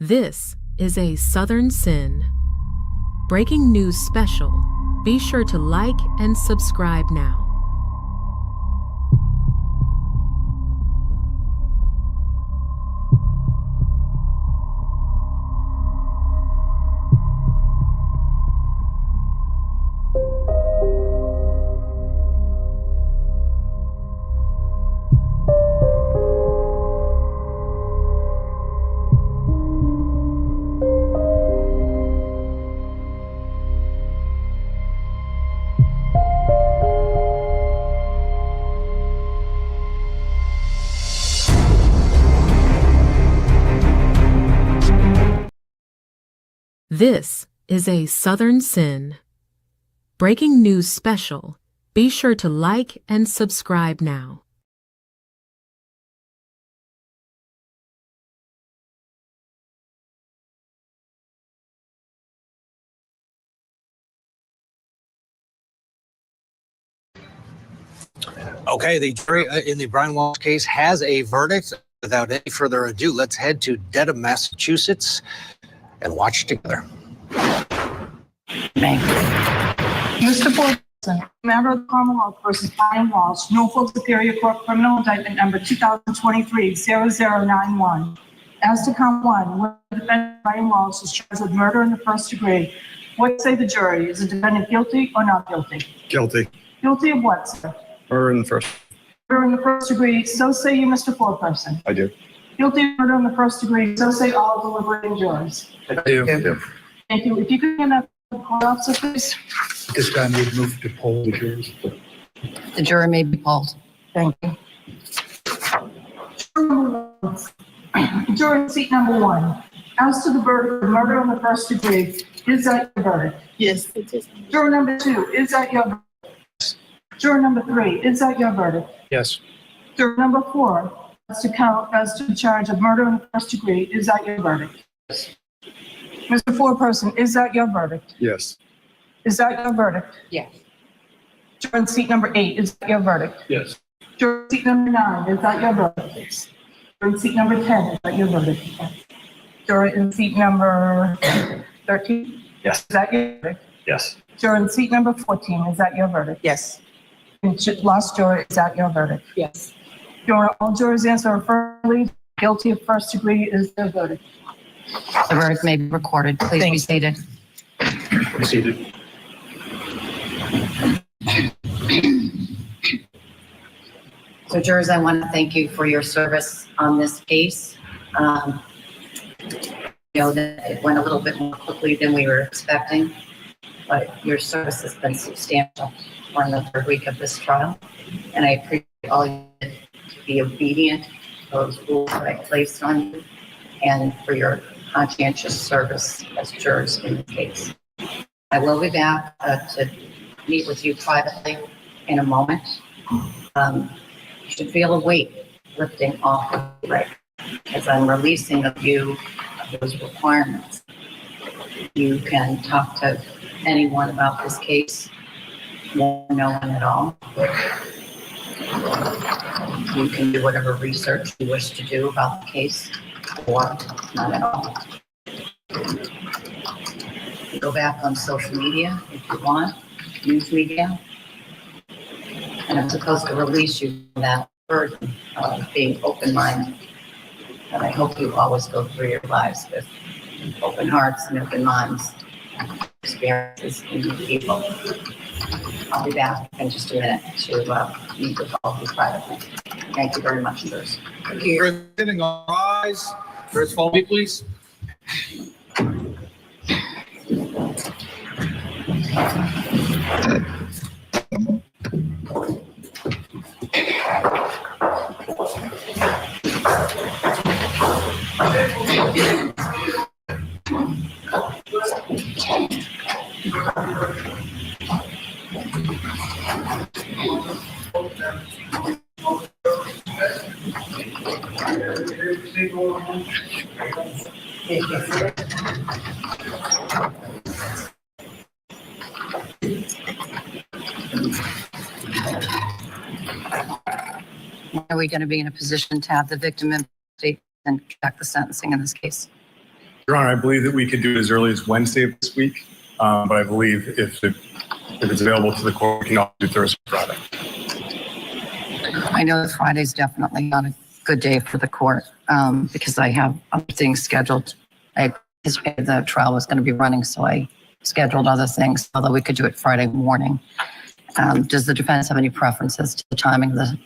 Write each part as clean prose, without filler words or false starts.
This is a Southern Sin. Breaking news special. Be sure to like and subscribe now. This is a Southern Sin. Breaking news special. Be sure to like and subscribe now. Okay, the jury in the Brian Walshe case has a verdict. Without any further ado, let's head to Dedham, Massachusetts, and watch together. Mr. Fortson, member of the Commonwealth versus Brian Walshe, Norfolk Superior Court Criminal Indictment Number 2023-0091. As to count one, where the defendant Brian Walshe is charged with murder in the first degree, what say the jury? Is the defendant guilty or not guilty? Guilty. Guilty of what, sir? Murder in the first. Murder in the first degree, so say you, Mr. Fortson. I do. Guilty of murder in the first degree, so say all deliberating jurors. I do. Thank you. If you could hand that to the court officer, please. This time we move to poll the jurors. The jury may be polled. Thank you. Jury seat number one. As to the verdict of murder in the first degree, is that your verdict? Yes, it is. Juror number two, is that your verdict? Juror number three, is that your verdict? Yes. Juror number four, as to the charge of murder in the first degree, is that your verdict? Yes. Mr. Foreperson, is that your verdict? Yes. Is that your verdict? Yes. Juror in seat number 8, is that your verdict? Yes. Juror in seat number 9, is that your verdict? Yes. Juror in seat number 10, is that your verdict? Yes. Juror in seat number 13, Yes. is that your verdict? Yes. Juror in seat number 14, is that your verdict? Yes. And last juror, is that your verdict? Yes. Juror, all jurors answer affirmatively, guilty of first degree is their verdict. The verdict may be recorded. Please be seated. Proceeded. So jurors, I want to thank you for your service on this case. I know that it went a little bit more quickly than we were expecting, but your service has been substantial on the third week of this trial. And I appreciate all you did to be obedient to those rules that I placed on you and for your conscientious service as jurors in the case. I will be back to meet with you privately in a moment. You should feel a weight lifting off of you, right? As I'm releasing of you of those requirements. You can talk to anyone about this case, no one at all. You can do whatever research you wish to do about the case, or not at all. You go back on social media if you want, news media, and I'm supposed to release you from that burden of being open-minded. And I hope you always go through your lives with open hearts and open minds, experiences, and people. I'll be back in just a minute to meet with all of you privately. Thank you very much, jurors. Thank you. Sitting on rise. Jurors, follow me, please. Are we going to be in a position to have the victim investigate and conduct the sentencing in this case? Your Honor, I believe that we could do it as early as Wednesday of this week, but I believe if it's available to the court, we can also do Thursday, Friday. I know that Friday's definitely not a good day for the court because I have other things scheduled. I anticipated the trial was going to be running, so I scheduled other things, although we could do it Friday morning. Does the defense have any preferences to the timing of the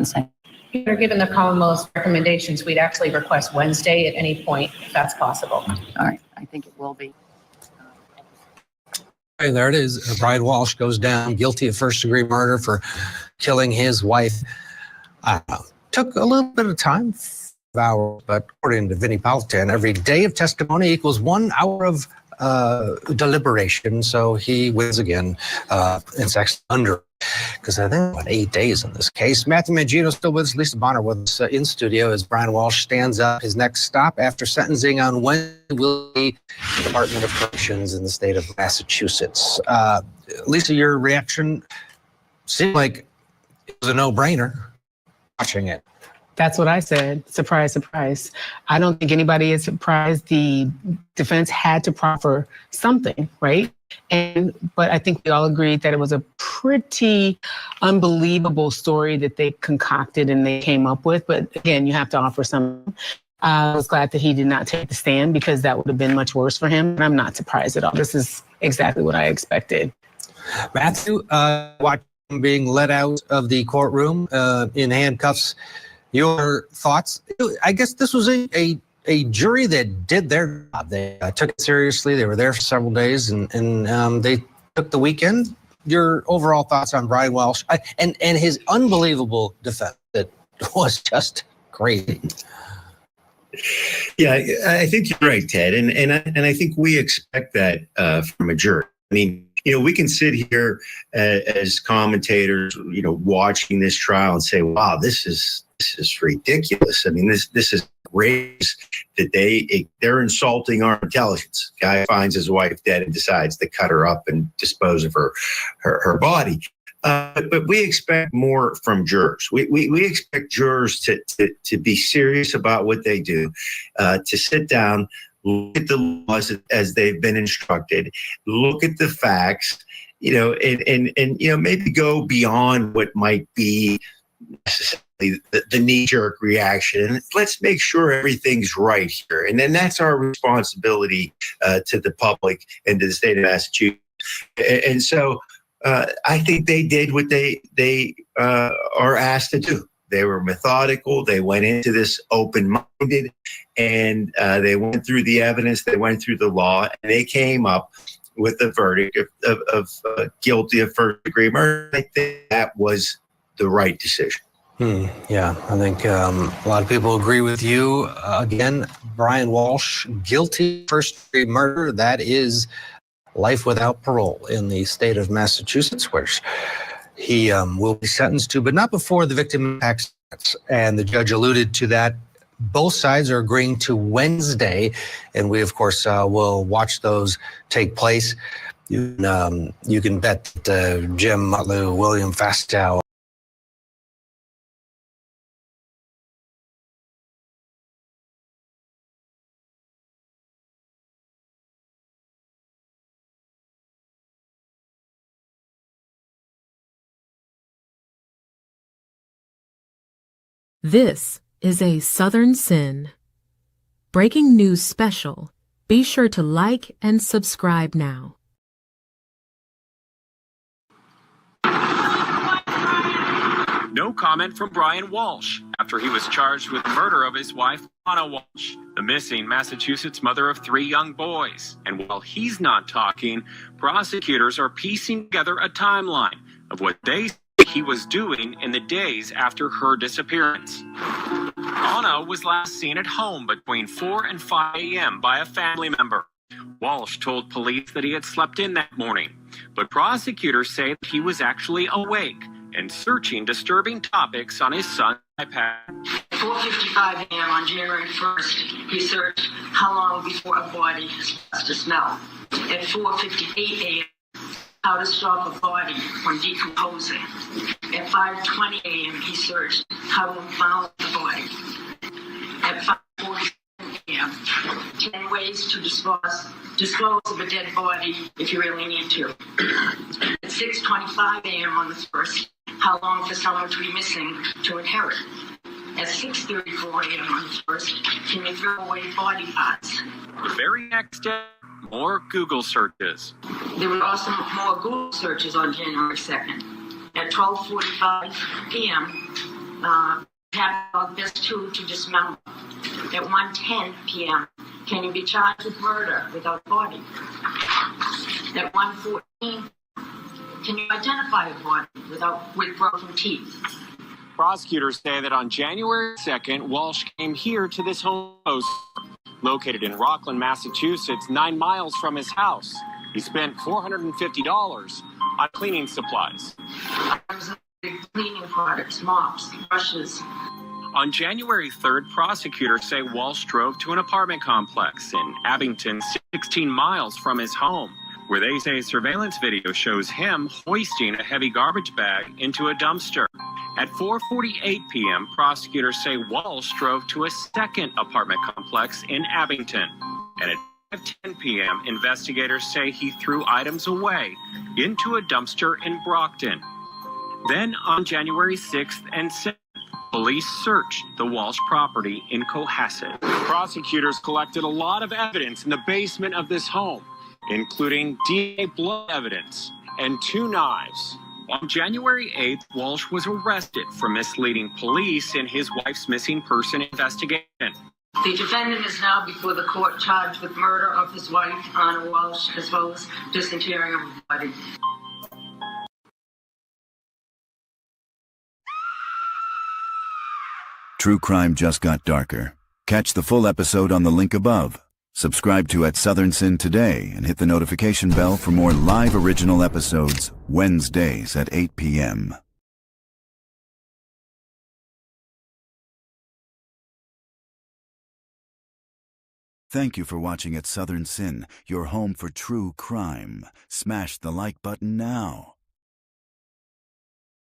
sentencing? Given the Commonwealth's recommendations, we'd actually request Wednesday at any point, if that's possible. All right, I think it will be. Hey, there it is. Brian Walshe goes down guilty of first-degree murder for killing his wife. Took a little bit of time, 5 hours, but according to Vinnie Politan, every day of testimony equals 1 hour of deliberation. So he wins again. It's actually under, because I think about 8 days in this case. Matthew Mangino still with us. Lisa Bonner with us in studio as Brian Walshe stands up. His next stop after sentencing on Wednesday will be the Department of Corrections in the state of Massachusetts. Lisa, your reaction seemed like it was a no-brainer watching it. That's what I said. Surprise, surprise. I don't think anybody is surprised. The defense had to proffer something, right? But I think we all agreed that it was a pretty unbelievable story that they concocted and they came up with. But again, you have to offer something. I was glad that he did not take the stand because that would have been much worse for him. And I'm not surprised at all. This is exactly what I expected. Matthew, watching him being let out of the courtroom in handcuffs. Your thoughts? I guess this was a jury that did their job. They took it seriously. They were there for several days, and they took the weekend. Your overall thoughts on Brian Walshe and his unbelievable defense that was just crazy. Yeah, I think you're right, Ted, and I think we expect that from a jury. I mean, we can sit here as commentators, watching this trial and say, "Wow, this is ridiculous." I mean, this is outrageous that they're insulting our intelligence. Guy finds his wife dead and decides to cut her up and dispose of her body. But we expect more from jurors. We expect jurors to be serious about what they do, to sit down, look at the laws as they've been instructed, look at the facts, and maybe go beyond what might be necessarily the knee-jerk reaction. Let's make sure everything's right here. And then that's our responsibility to the public and to the state of Massachusetts. And so I think they did what they are asked to do. They were methodical. They went into this open-minded, and they went through the evidence. They went through the law, and they came up with a verdict of guilty of first-degree murder. I think that was the right decision. Yeah, I think a lot of people agree with you. Again, Brian Walshe, guilty of first-degree murder. That is life without parole in the state of Massachusetts, which he will be sentenced to, but not before the victim impact statements. And the judge alluded to that. Both sides are agreeing to Wednesday, and we, of course, will watch those take place. You can bet that Jim Mutlu, William Fastow, This is a Southern Sin. Breaking news special. Be sure to like and subscribe now. No comment from Brian Walshe after he was charged with murder of his wife, Anna Walshe, the missing Massachusetts mother of 3 young boys. And while he's not talking, prosecutors are piecing together a timeline of what they say he was doing in the days after her disappearance. Anna was last seen at home between 4 and 5 a.m. by a family member. Walshe told police that he had slept in that morning, but prosecutors say that he was actually awake and searching disturbing topics on his son's iPad. At 4:55 a.m. on January 1st, he searched how long before a body starts to smell. At 4:58 a.m., how to stop a body from decomposing. At 5:20 a.m., he searched how to unfound the body. At 5:47 a.m., 10 ways ways to dispose of a dead body if you really need to. At 6:25 a.m. on the 1st, how long for someone to be missing to inherit? At 6:34 a.m. on the 1st, can you throw away body parts? The very next day, more Google searches. There were also more Google searches on January 2nd. At 12:45 p.m., have best tool to dismember. At 1:10 p.m., can you be charged with murder without a body? At 1:14, can you identify a body with broken teeth? Prosecutors say that on January 2nd, Walshe came here to this home located in Rockland, Massachusetts, 9 miles from his house. He spent $450 on cleaning supplies. Cleaning products, mops, brushes. On January 3rd, prosecutors say Walshe drove to an apartment complex in Abington, 16 miles from his home, where they say surveillance video shows him hoisting a heavy garbage bag into a dumpster. At 4:48 p.m., prosecutors say Walshe drove to a second apartment complex in Abington. And at 5:10 p.m., investigators say he threw items away into a dumpster in Brockton. Then on January 6th and 7th, police searched the Walshe property in Cohasset. Prosecutors collected a lot of evidence in the basement of this home, including DNA blood evidence and 2 knives. On January 8th, Walshe was arrested for misleading police in his wife's missing person investigation. The defendant is now before the court charged with murder of his wife, Anna Walshe, as well as disinterring of the body. True crime just got darker. Catch the full episode on the link above. Subscribe to At Southern Sin today and hit the notification bell for more live original episodes Wednesdays at 8 p.m. Thank you for watching At Southern Sin, your home for true crime. Smash the like button now.